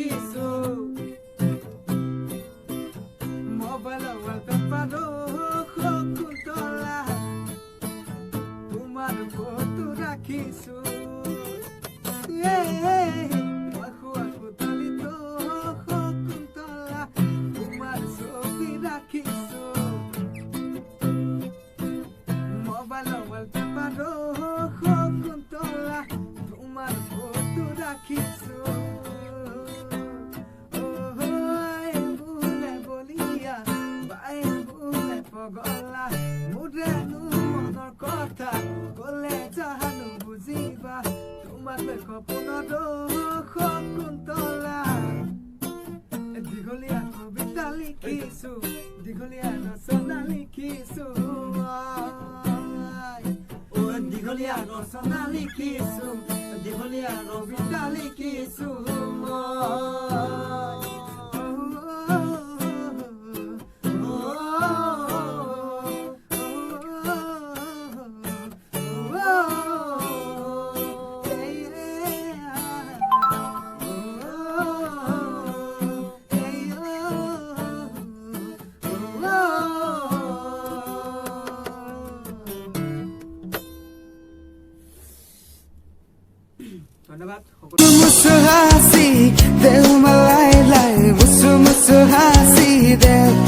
লিখিছো মোবাইলৰ ৱালপেপাৰত শকুন্তলা তোমাৰ ফটো ৰাখিছো মই শুৱা কোঠালিত শকুন্তলা তোমাৰ ছবি ৰাখিছো মোবাইলৰ ৱালপেপাৰত শকুন্তলা তোমাৰ ফটো ৰাখিছো পগলা মুৰেনো মনৰ কথা কলে জানো বুজিবা তোমাক সপোনত শকুন্তলা দীঘলীয়া কবিতা লিখিছো দীঘলীয়া ৰচনা লিখিছো দীঘলীয়া ৰচনা লিখিছো দীঘলীয়া কবিতা লিখিছো ধন্যবাদ musu hasi, deu uma lai lai, musu musu hasi, deu.